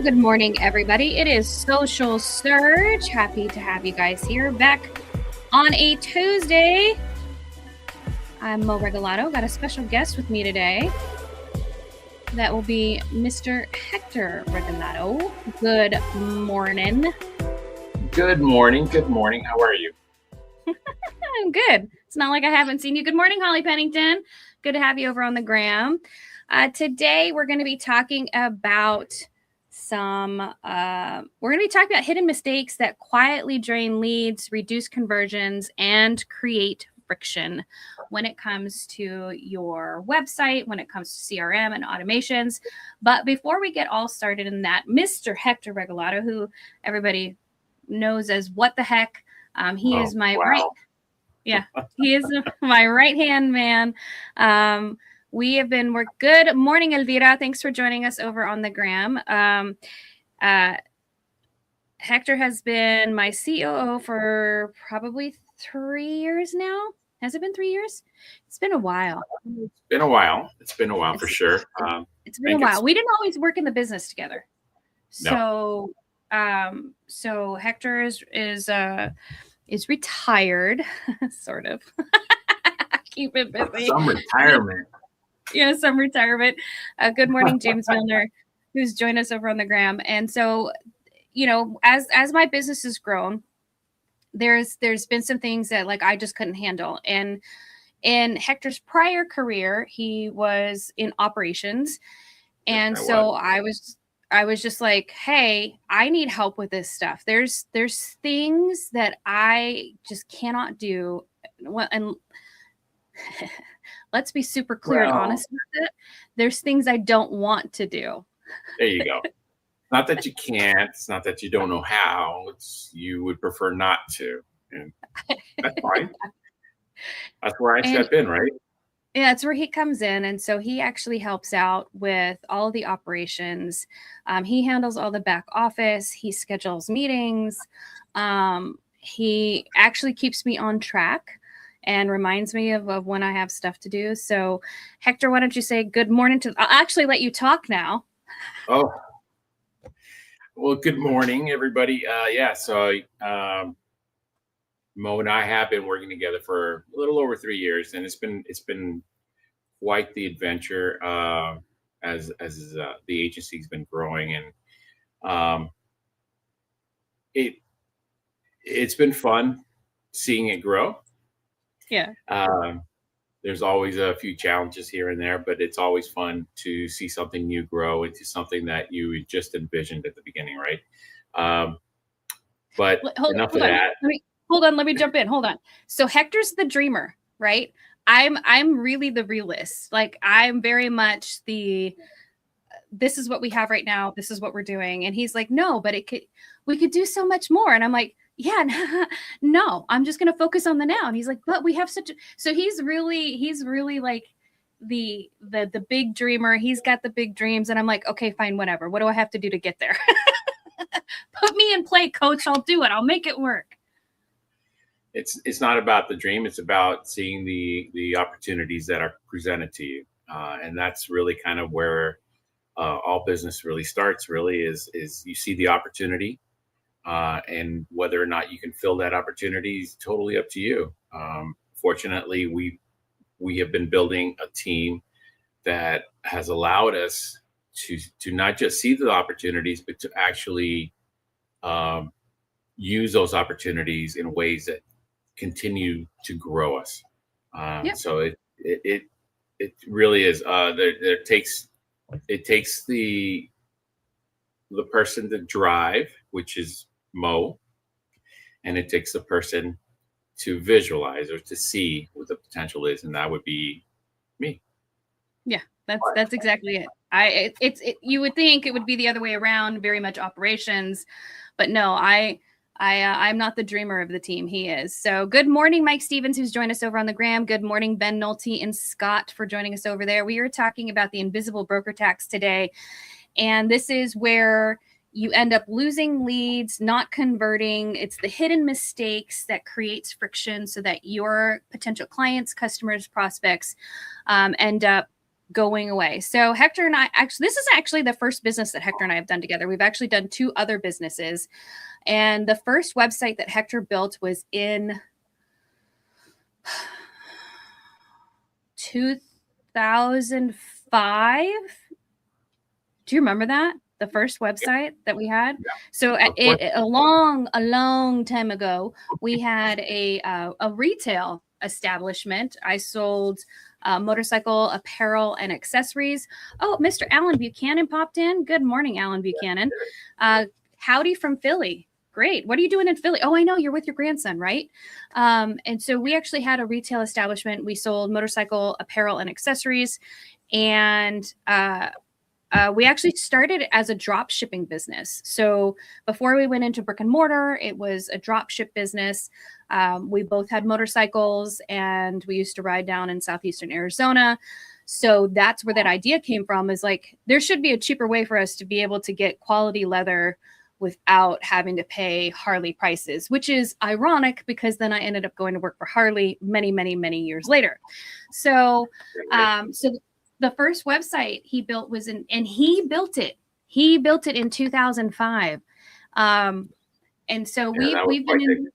Good morning, everybody. It is Social Surge. Happy to have you guys here back on a Tuesday. I'm MoVO Regalado. Got a special guest with me today. That will be Mr. Hector Regalado. Good morning. Good morning. Good morning. How are you? I'm good. It's not like I haven't seen you. Good morning, Holly Pennington. Good to have you over on the gram. Today, we're going to be talking about hidden mistakes that quietly drain leads, reduce conversions, and create friction when it comes to your website, when it comes to CRM and automations. But before we get all started in that, Mr. Hector Regalado, who everybody knows as What the Heck, he is my he is my right-hand man. Good morning, Elvira. Thanks for joining us over on the gram. Hector has been my COO for probably 3 years now. Has it been 3 years? It's been a while. It's been a while for sure. It's been a while. We didn't always work in the business together. So, so Hector is retired, sort of. Keep it busy. Some retirement. Yeah, some retirement. Good morning, James Milner, who's joined us over on the gram. And so, as my business has grown, there's been some things that I just couldn't handle. And in Hector's prior career, he was in operations. And I was just like, hey, I need help with this stuff. There's things that I just cannot do. And let's be super clear and honest with it. There's things I don't want to do. There you go. Not that you can't. It's not that you don't know how. You would prefer not to. And that's fine. That's where I step in, right? Yeah, that's where he comes in. And so he actually helps out with all of the operations. He handles all the back office. He schedules meetings. He actually keeps me on track and reminds me of when I have stuff to do. So, Hector, why don't you say good morning I'll actually let you talk now. Oh, well, good morning, everybody. So Mo and I have been working together for a little over 3 years, and it's been quite the adventure as the agency's been growing, and it's been fun seeing it grow. Yeah. There's always a few challenges here and there, but it's always fun to see something new grow into something that you just envisioned at the beginning, right? But enough of that. Let me jump in. Hold on. So Hector's the dreamer, right? I'm really the realist. I'm very much this is what we have right now. This is what we're doing. And he's like, no, but we could do so much more. And I'm like, yeah, no, I'm just going to focus on the now. And he's like, but we have so he's really like the big dreamer. He's got the big dreams. And I'm like, okay, fine, whatever. What do I have to do to get there? Put me in play, coach. I'll do it. I'll make it work. It's not about the dream. It's about seeing the opportunities that are presented to you. And that's really kind of where all business really starts, really is you see the opportunity. And whether or not you can fill that opportunity is totally up to you. Fortunately, we have been building a team that has allowed us to not just see the opportunities, but to actually use those opportunities in ways that continue to grow us. So it really is. It takes the person to drive, which is Mo, and it takes the person to visualize or to see what the potential is, and that would be me. Yeah, that's exactly it. You would think it would be the other way around, very much operations, but no, I'm not the dreamer of the team. He is. So good morning, Mike Stevens, who's joined us over on the gram. Good morning, Ben Nolte and Scott for joining us over there. We are talking about the invisible broker tax today, and this is where you end up losing leads, not converting. It's the hidden mistakes that creates friction so that your potential clients, customers, prospects end up going away. So Hector and I actually, this is actually the first business that Hector and I have done together. We've actually done 2 other businesses. And the first website that Hector built was in 2005. Do you remember that? The first website that we had? Yeah. So a long time ago, we had a retail establishment. I sold motorcycle apparel and accessories. Oh, Mr. Alan Buchanan popped in. Good morning, Alan Buchanan. Howdy from Philly. Great. What are you doing in Philly? Oh, I know you're with your grandson, right? And so we actually had a retail establishment. We sold motorcycle apparel and accessories. And we actually started as a drop shipping business. So before we went into brick and mortar, it was a drop ship business. We both had motorcycles and we used to ride down in southeastern Arizona. So that's where that idea came from, is like, there should be a cheaper way for us to be able to get quality leather without having to pay Harley prices, which is ironic because then I ended up going to work for Harley many, many, many years later. So, the first website he built was and he built it in 2005. And so we've been in.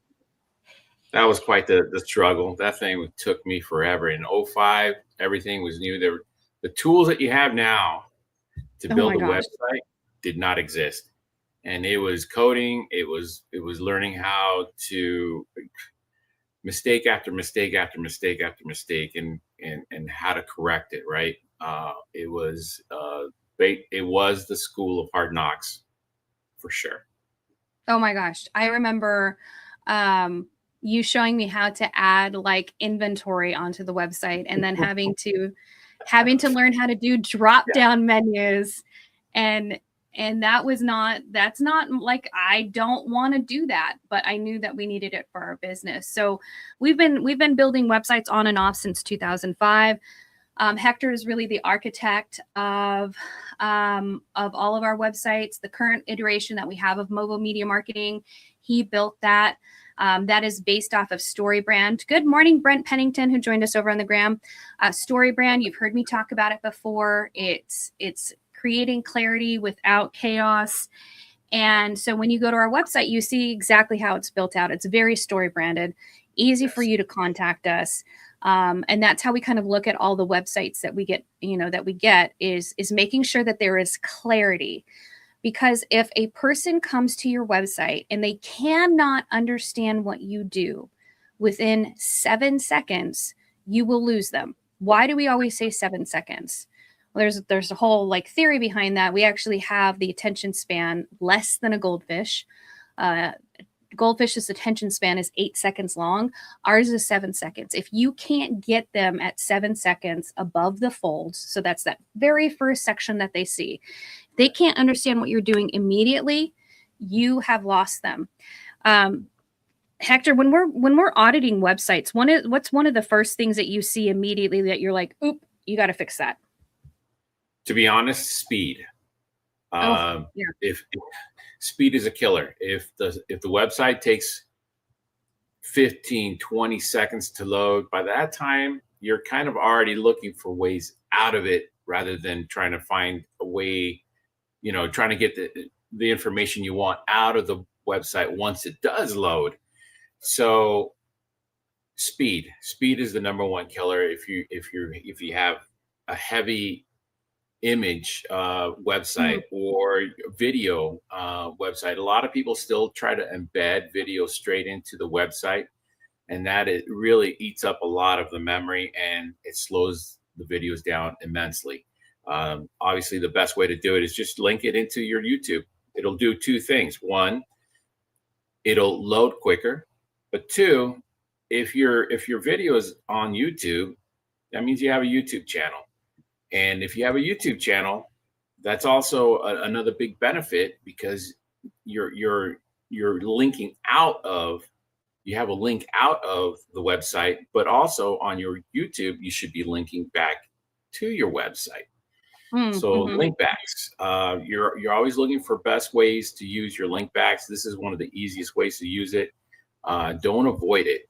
That was quite the struggle. That thing took me forever. In 2005, everything was new. The tools that you have now to build a website did not exist. And it was coding. It was learning how to mistake after mistake after mistake after mistake and how to correct it, right? It was the school of hard knocks for sure. Oh my gosh. I remember you showing me how to add like inventory onto the website, and then having to learn how to do drop down menus. And that's not like, I don't want to do that, but I knew that we needed it for our business. So we've been building websites on and off since 2005. Hector is really the architect of all of our websites. The current iteration that we have of MoVO Media Marketing, he built that. That is based off of StoryBrand. Good morning, Brent Pennington, who joined us over on the gram. StoryBrand, you've heard me talk about it before. It's creating clarity without chaos. And so when you go to our website, you see exactly how it's built out. It's very story branded, easy for you to contact us. And that's how we kind of look at all the websites that we get, is making sure that there is clarity. Because if a person comes to your website and they cannot understand what you do within 7 seconds, you will lose them. Why do we always say 7 seconds? Well, there's a whole like theory behind that. We actually have the attention span less than a goldfish. Goldfish's attention span is 8 seconds long. Ours is 7 seconds. If you can't get them at 7 seconds above the folds, so that's that very first section that they see, they can't understand what you're doing immediately, you have lost them. Hector, when we're auditing websites, what's one of the first things that you see immediately that you're like, oop, you got to fix that? To be honest, speed. If speed is a killer. If the website takes 15, 20 seconds to load, by that time, you're kind of already looking for ways out of it rather than trying to find a way, trying to get the information you want out of the website once it does load. So speed is the number one killer. If you have a heavy image website or video website, a lot of people still try to embed video straight into the website, and that it really eats up a lot of the memory and it slows the videos down immensely. Obviously, the best way to do it is just link it into your YouTube. It'll do 2 things. 1, it'll load quicker, but 2, if your video is on YouTube, that means you have a YouTube channel. And if you have a YouTube channel, that's also another big benefit, because you're linking out of, you have a link out of the website, but also on your YouTube, you should be linking back to your website. So link backs, you're always looking for best ways to use your link backs. This is one of the easiest ways to use it. Don't avoid it.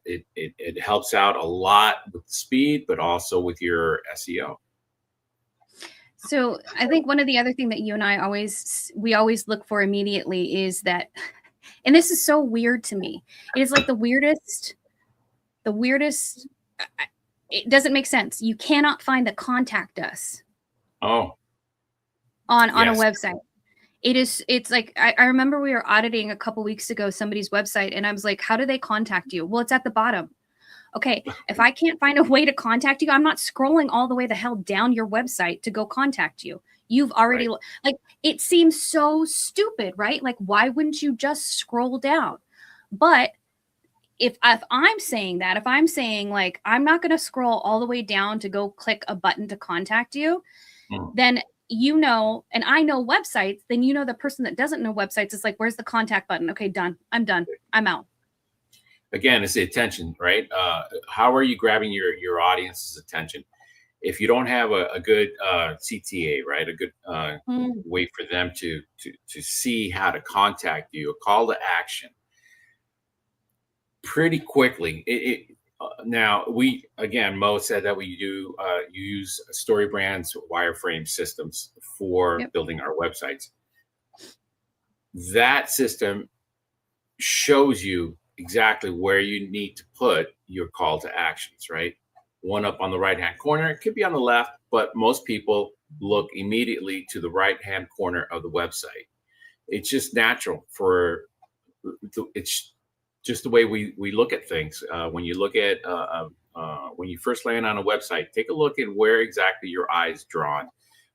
It helps out a lot with speed, but also with your SEO. So I think one of the other thing that you and I we always look for immediately is that, and this is so weird to me. It is like the weirdest, it doesn't make sense. You cannot find the contact us Oh, on a yes. website. It's like, I remember we were auditing a couple weeks ago somebody's website, and I was like, how do they contact you? Well, it's at the bottom. Okay, if I can't find a way to contact you, I'm not scrolling all the way the hell down your website to go contact you. You've already, Right. like, it seems so stupid, right? Like, why wouldn't you just scroll down? But if I'm saying that, if I'm saying, like, I'm not going to scroll all the way down to go click a button to contact you, Mm. then you know, and I know websites, then you know the person that doesn't know websites is like, where's the contact button? Okay, done. I'm done. I'm out. Again, it's the attention, right? How are you grabbing your audience's attention? If you don't have a good CTA, right, a good Mm, way for them to see how to contact you, a call to action, pretty quickly. Now we again, Mo said that we do you use StoryBrand's wireframe systems for yep. building our websites. That system shows you exactly where you need to put your call to actions, right? One up on the right hand corner, it could be on the left, but most people look immediately to the right hand corner of the website. It's just natural for it's just the way we look at things. When you look at when you first land on a website, take a look at where exactly your eye is drawn.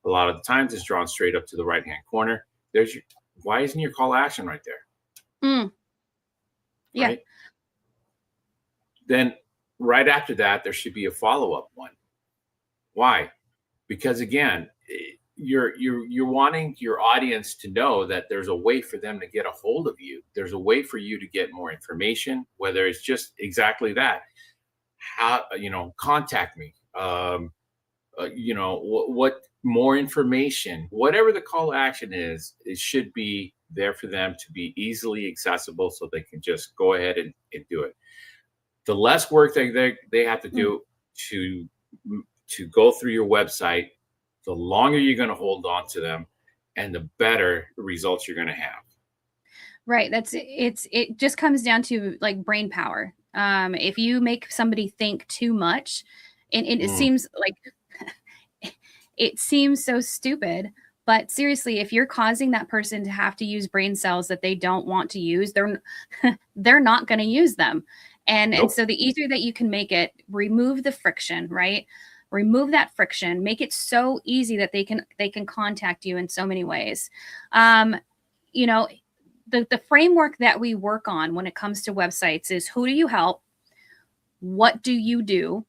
A lot of the times, it's drawn straight up to the right hand corner. There's your, why isn't your call to action right there? Mm, yeah. Right. Then right after that, there should be a follow up one. Why? Because again, you're wanting your audience to know that there's a way for them to get a hold of you. There's a way for you to get more information, whether it's just exactly that. How contact me. What more information, whatever the call to action is, it should be there for them to be easily accessible so they can just go ahead and do it. The less work they have to Mm. do to go through your website, the longer you're going to hold on to them and the better results you're going to have. Right. It just comes down to like brain power. If you make somebody think too much, and it Mm, seems like it seems so stupid, but seriously, if you're causing that person to have to use brain cells that they don't want to use, they're not going to use them. And nope. so the easier that you can make it, remove the friction, right? Remove that friction, make it so easy that they can contact you in so many ways. Um, you know, the framework that we work on when it comes to websites is, who do you help? What do you do?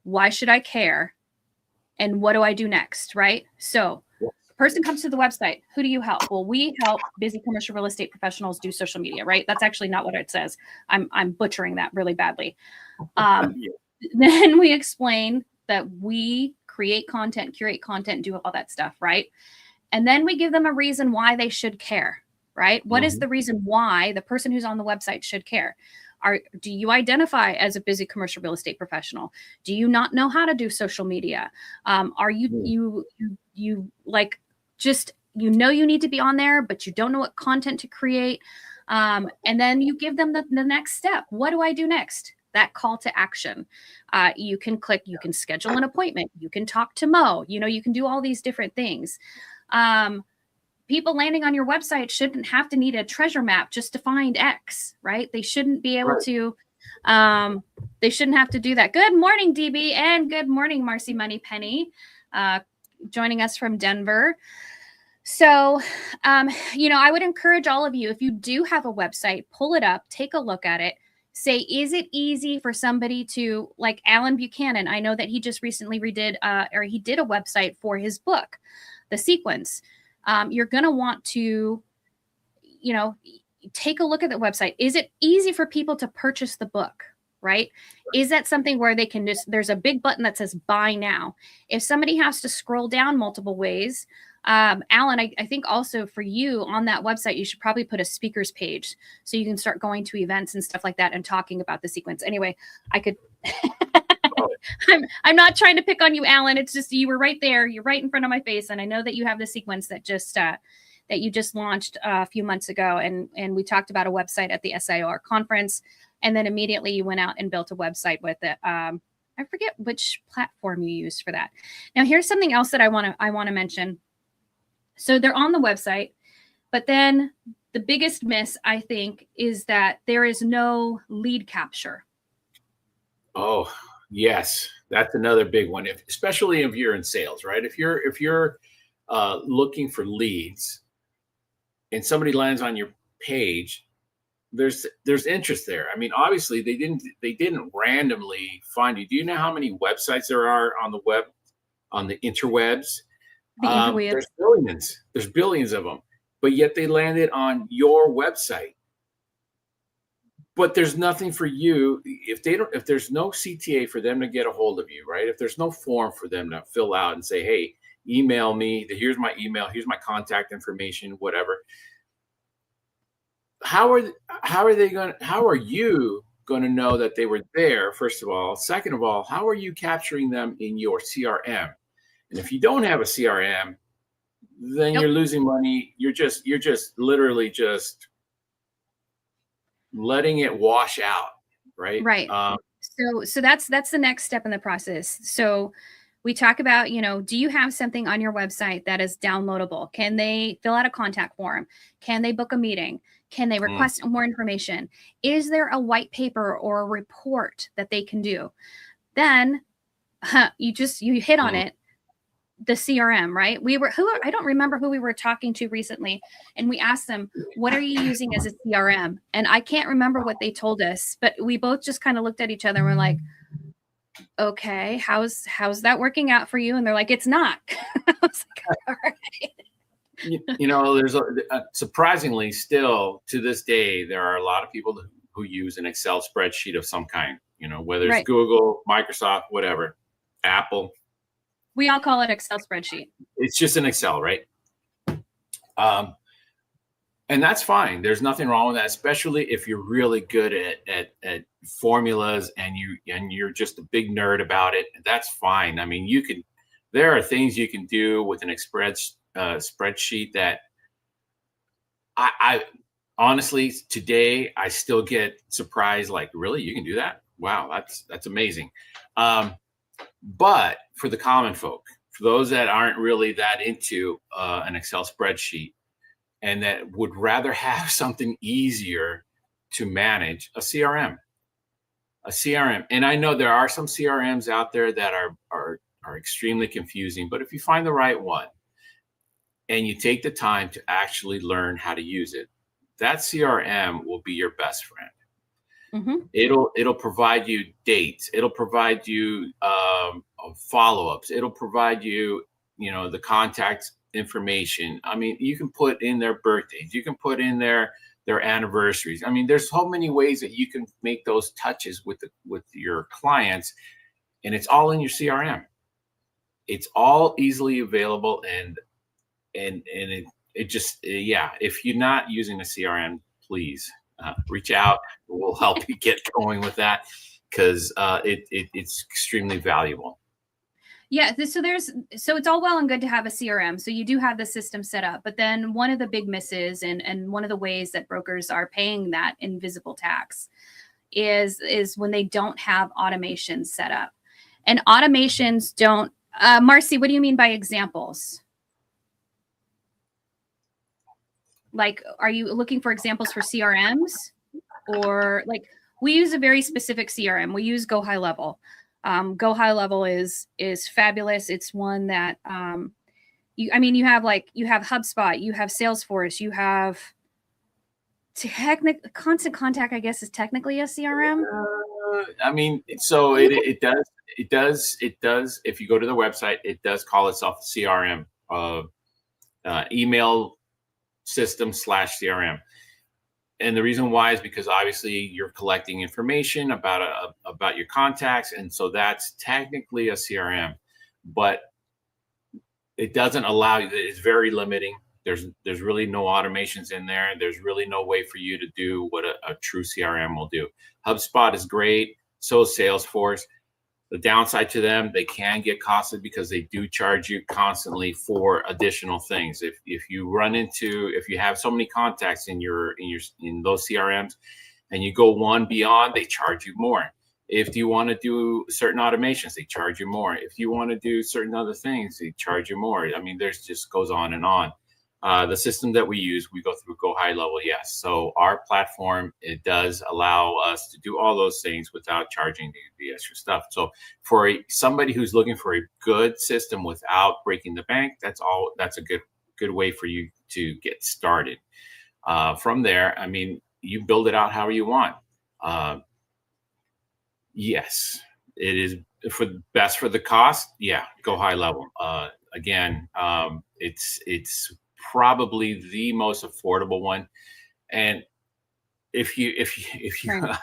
Why should I care? And what do I do next? Right? So the person comes to the website. Who do you help? Well, we help busy commercial real estate professionals do social media, right? That's actually not what it says. I'm butchering that really badly. Yeah. Then we explain that we create content, curate content, do all that stuff, right? And then we give them a reason why they should care, right? What is Mhm. the reason why the person who's on the website should care? Do you identify as a busy commercial real estate professional? Do you not know how to do social media? Are you Mm. like, just, you need to be on there, but you don't know what content to create? And then you give them the next step. What do I do next? That call to action. You can click, you can schedule an appointment, you can talk to Mo, you can do all these different things. People landing on your website shouldn't have to need a treasure map just to find X, right? They shouldn't be able Right. to, they shouldn't have to do that. Good morning, DB, and good morning, Marcy Moneypenny, joining us from Denver. So, I would encourage all of you, if you do have a website, pull it up, take a look at it. Say, is it easy for somebody to, like Alan Buchanan? I know that he just recently he did a website for his book, The Sequence. You're going to want to, take a look at the website. Is it easy for people to purchase the book, right? Is that something where they can there's a big button that says buy now. If somebody has to scroll down multiple ways, Alan, I think also for you on that website, you should probably put a speakers page so you can start going to events and stuff like that and talking about The Sequence. Anyway, I could. Oh, I'm not trying to pick on you, Alan. It's just you were right there. You're right in front of my face, and I know that you have the sequence that you just launched a few months ago, and we talked about a website at the SIR conference, and then immediately you went out and built a website with it. I forget which platform you used for that. Now, here's something else that I want to mention. So they're on the website, but then the biggest miss, I think, is that there is no lead capture. Oh, yes, that's another big one. Especially if you're in sales, right? If you're looking for leads, and somebody lands on your page, there's interest there. I mean, obviously they didn't randomly find you. Do you know how many websites there are on the web, on the interwebs? There's billions of them, but yet they landed on your website. But there's nothing for you if there's no CTA for them to get a hold of you, right? If there's no form for them to fill out and say, hey, email me, here's my email, here's my contact information, whatever. How are you going to know that they were there? First of all, second of all, how are you capturing them in your CRM? And if you don't have a CRM, then you're losing money. You're just literally just letting it wash out, right? Right. So that's the next step in the process. So we talk about, do you have something on your website that is downloadable? Can they fill out a contact form? Can they book a meeting? Can they request more information? Is there a white paper or a report that they can do? Then you hit on it. The CRM, right? I don't remember who we were talking to recently, and we asked them, what are you using as a CRM? And I can't remember what they told us, but we both just kind of looked at each other and we're like, okay, how's that working out for you? And they're like, it's not. I was like, all right. There's surprisingly still to this day, there are a lot of people who use an Excel spreadsheet of some kind, whether it's Google, Microsoft, whatever, Apple. We all call it Excel spreadsheet. It's just an Excel, right? And that's fine. There's nothing wrong with that, especially if you're really good at formulas and you're just a big nerd about it. That's fine. I mean, there are things you can do with an spreadsheet that I honestly today I still get surprised. Like, really, you can do that? Wow, that's amazing. But for the common folk, for those that aren't really that into an Excel spreadsheet and that would rather have something easier to manage, a CRM. And I know there are some CRMs out there that are extremely confusing, but if you find the right one and you take the time to actually learn how to use it, that CRM will be your best friend. Mm-hmm. It'll provide you dates. It'll provide you follow-ups. It'll provide you, the contact information. I mean, you can put in their birthdays. You can put in their anniversaries. I mean, there's so many ways that you can make those touches with your clients, and it's all in your CRM. It's all easily available, and it just if you're not using a CRM, please. Reach out. We'll help you get going with that because it's extremely valuable. Yeah. So it's all well and good to have a CRM. So you do have the system set up, but then one of the big misses and one of the ways that brokers are paying that invisible tax is when they don't have automations set up. And automations don't. Marcy, what do you mean by examples? Like, are you looking for examples for CRMs, or like we use a very specific CRM? We use Go High Level. Go High Level is fabulous. It's one that you have HubSpot, you have Salesforce, you have Constant Contact. I guess is technically a CRM. It does. If you go to the website, it does call itself CRM, email system /CRM. And the reason why is because obviously you're collecting information about your contacts. And so that's technically a CRM, but it doesn't allow you. It's very limiting. There's really no automations in there. There's really no way for you to do what a true CRM will do. HubSpot is great. So is Salesforce. The downside to them, they can get costly because they do charge you constantly for additional things. If you have so many contacts in those CRMs, and you go one beyond, they charge you more. If you want to do certain automations, they charge you more. If you want to do certain other things, they charge you more. I mean, there's just goes on and on. The system that we use, we go through Go High Level, yes. So our platform, it does allow us to do all those things without charging the extra stuff. So for somebody who's looking for a good system without breaking the bank, that's a good way for you to get started. From there, I mean, you build it out however you want. Yes, it is best for the cost. Yeah, Go High Level. Again, it's probably the most affordable one. And if you Right.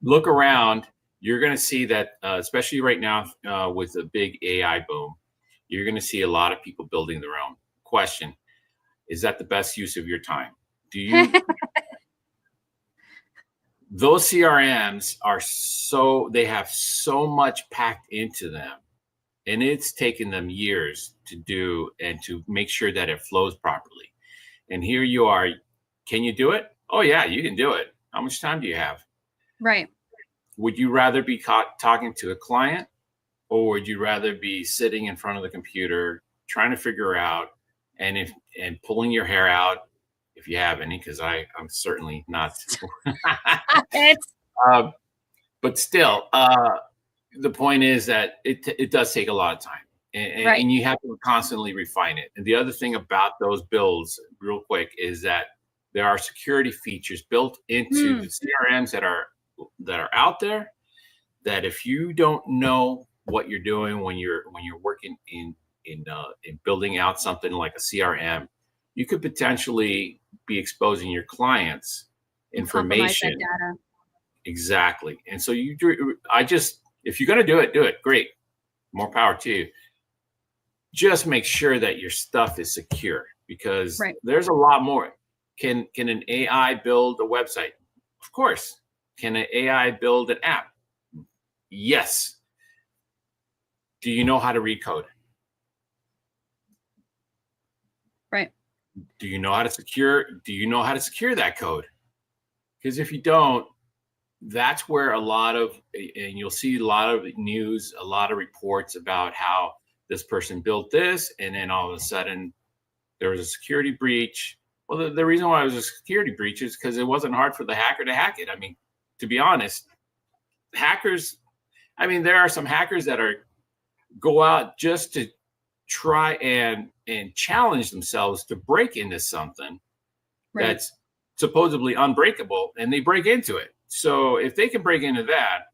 look around, you're going to see that, especially right now with the big AI boom, you're going to see a lot of people building their own. Question: is that the best use of your time? Do you? Those CRMs they have so much packed into them, and it's taken them years to do and to make sure that it flows properly. And here you are. Can you do it? Oh yeah, you can do it. How much time do you have? Right. Would you rather be talking to a client, or would you rather be sitting in front of the computer trying to figure out and pulling your hair out, if you have any, because I'm certainly not. It's But still, the point is that it does take a lot of time, right. and you have to constantly refine it. And the other thing about those builds, real quick, is that there are security features built into the CRMs that are out there, that if you don't know what you're doing when you're working in building out something like a CRM, you could potentially be exposing your clients' Compromise that information. data. Exactly. And so if you're going to do it, great. More power to you. Just make sure that your stuff is secure, because Right. there's a lot more. Can an AI build a website? Of course. Can an AI build an app? Yes. Do you know how to read code? Right. Do you know how to secure that code? Because if you don't, that's where and you'll see a lot of news, a lot of reports about how this person built this, and then all of a sudden there was a security breach. Well, the reason why it was a security breach is because it wasn't hard for the hacker to hack it. I mean, to be honest, there are some hackers that go out just to try and challenge themselves to break into something that's supposedly unbreakable, and they break into it. So if they can break into that,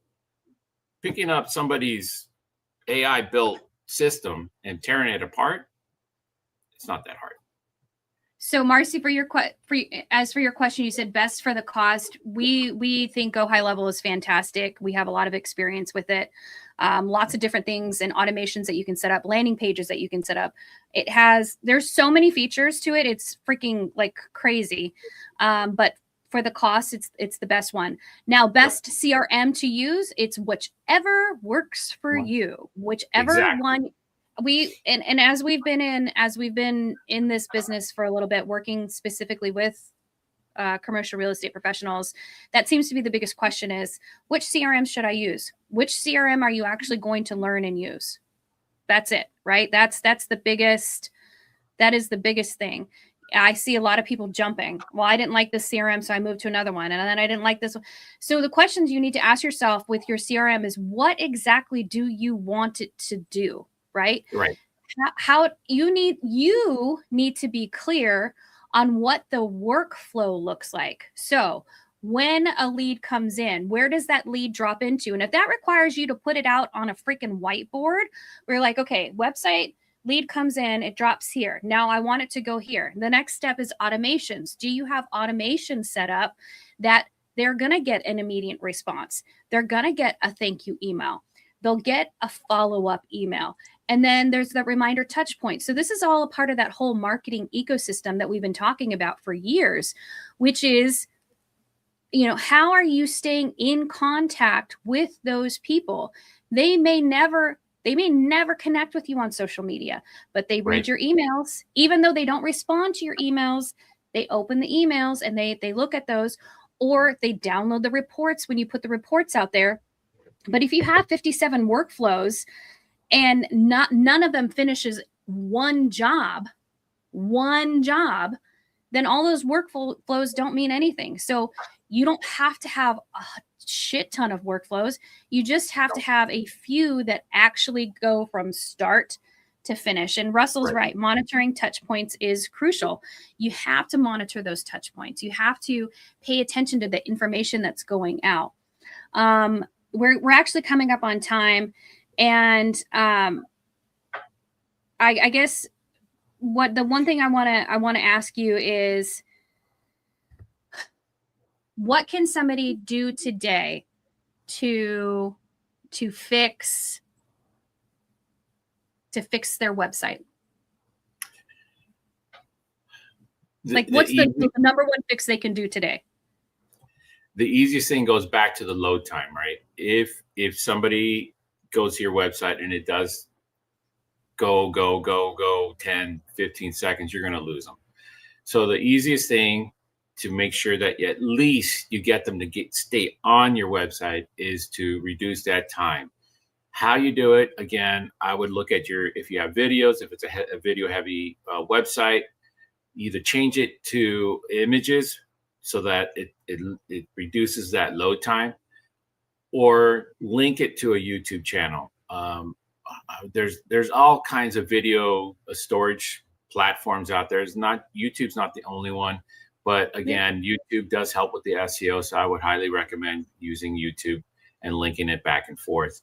picking up somebody's AI built system and tearing it apart, it's not that hard. So Marcy, for your question, you said best for the cost. We think Go High Level is fantastic. We have a lot of experience with it. Lots of different things and automations that you can set up, landing pages that you can set up. There's so many features to it. It's freaking like crazy. But for the cost, it's the best one. Now, best CRM to use, it's whichever works for you, whichever one. As we've been in this business for a little bit, working specifically with commercial real estate professionals, that seems to be the biggest question: is which CRM should I use? Which CRM are you actually going to learn and use? That's it, right? That is the biggest thing. I see a lot of people jumping. Well, I didn't like this CRM, so I moved to another one. And then I didn't like this one. So the questions you need to ask yourself with your CRM is, what exactly do you want it to do? Right? Right. How you need to be clear on what the workflow looks like. So when a lead comes in, where does that lead drop into? And if that requires you to put it out on a freaking whiteboard, we're like, okay, website lead comes in, it drops here. Now I want it to go here. The next step is automations. Do you have automation set up that they're going to get an immediate response? They're going to get a thank you email. They'll get a follow-up email. And then there's the reminder touch point. So this is all a part of that whole marketing ecosystem that we've been talking about for years, which is how are you staying in contact with those people? They may never connect with you on social media, but they read your emails. Even though they don't respond to your emails, they open the emails and they look at those, or they download the reports when you put the reports out there. But if you have 57 workflows and none of them finishes one job, then all those workflows don't mean anything. So you don't have to have a shit ton of workflows. You just have to have a few that actually go from start to finish. And Russell's right. Monitoring touch points is crucial. You have to monitor those touch points. You have to pay attention to the information that's going out. We're actually coming up on time. And I guess the one thing I want to ask you is, what can somebody do today to fix their website? What's the number one fix they can do today? The easiest thing goes back to the load time, right? If somebody goes to your website and it does go 10, 15 seconds, you're going to lose them. So the easiest thing to make sure that at least you get them to stay on your website is to reduce that time. How you do it, again, I would look at if you have videos, if it's a video heavy website, either change it to images so that it reduces that load time, or link it to a YouTube channel. There's all kinds of video storage platforms out there. YouTube's not the only one, but again, YouTube does help with the SEO. So I would highly recommend using YouTube and linking it back and forth.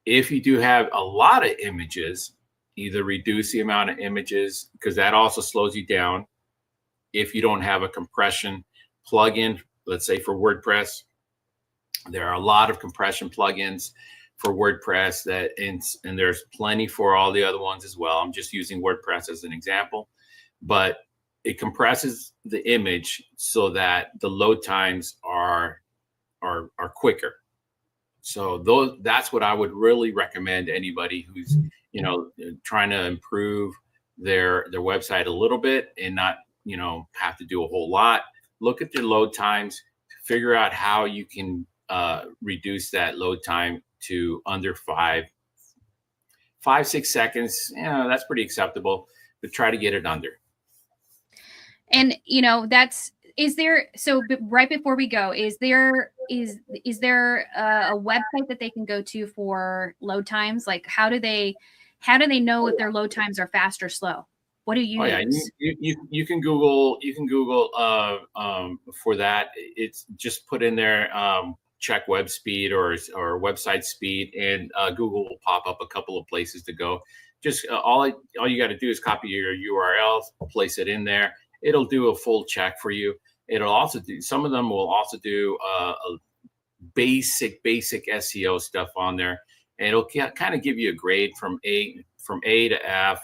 If you do have a lot of images, either reduce the amount of images, because that also slows you down. If you don't have a compression plugin, let's say for WordPress, there are a lot of compression plugins for WordPress and there's plenty for all the other ones as well. I'm just using WordPress as an example, but it compresses the image so that the load times are quicker. So that's what I would really recommend anybody who's trying to improve their website a little bit and not have to do a whole lot. Look at your load times, figure out how you can reduce that load time to under 5-6 seconds. That's pretty acceptable, but try to get it under. And right before we go, is there a website that they can go to for load times? Like, how do they know if their load times are fast or slow? What do you use? You can Google for that. It's just put in there check web speed or website speed, and Google will pop up a couple of places to go. Just all you got to do is copy your URL, place it in there. It'll do a full check for you. It'll also do, some of them will also do a basic SEO stuff on there, and it'll kind of give you a grade from A to F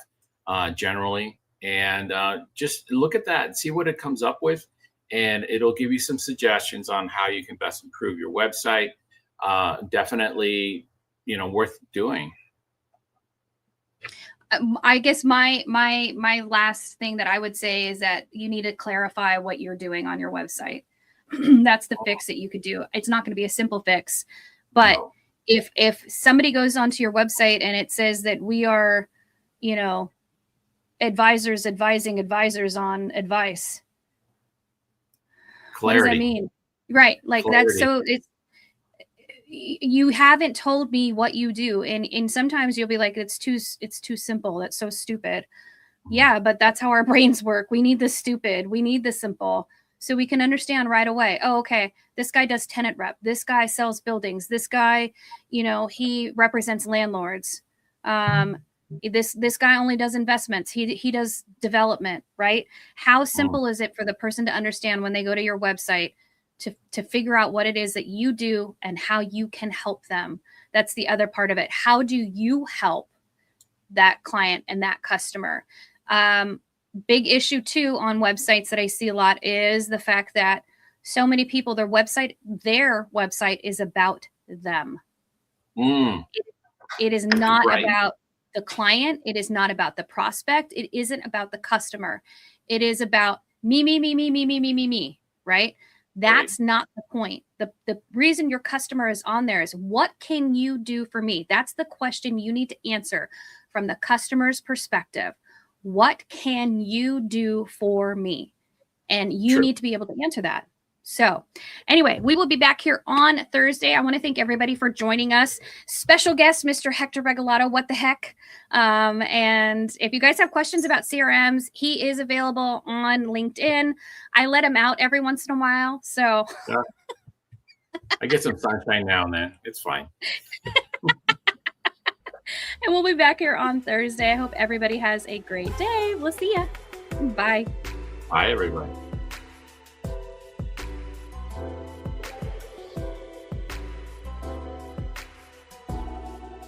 generally, and just look at that and see what it comes up with, and it'll give you some suggestions on how you can best improve your website. Definitely, worth doing. I guess my last thing that I would say is that you need to clarify what you're doing on your website. That's the fix that you could do. It's not going to be a simple fix, but if somebody goes onto your website and it says that we are, advisors advising advisors on advice. Clarity. What does that mean? Right. Like Clarity. You haven't told me what you do. And sometimes you'll be like, it's too simple. That's so stupid. Yeah, but that's how our brains work. We need the stupid. We need the simple. So we can understand right away. Oh, okay. This guy does tenant rep. This guy sells buildings. This guy, he represents landlords. This guy only does investments. He does development, right? How simple is it for the person to understand when they go to your website to figure out what it is that you do and how you can help them? That's the other part of it. How do you help that client and that customer? Big issue too on websites that I see a lot is the fact that So many people, their website is about them. It is not about the client. It is not about the prospect. It isn't about the customer. It is about me, right? That's not the point. The reason your customer is on there is, what can you do for me? That's the question you need to answer from the customer's perspective. What can you do for me? And you need to be able to answer that. So anyway, we will be back here on Thursday. I want to thank everybody for joining us. Special guest, Mr. Hector Regalado. What the heck? And if you guys have questions about CRMs, he is available on LinkedIn. I let him out every once in a while. So yeah. I get some sunshine now and then. It's fine. And we'll be back here on Thursday. I hope everybody has a great day. We'll see ya. Bye. Bye, everybody.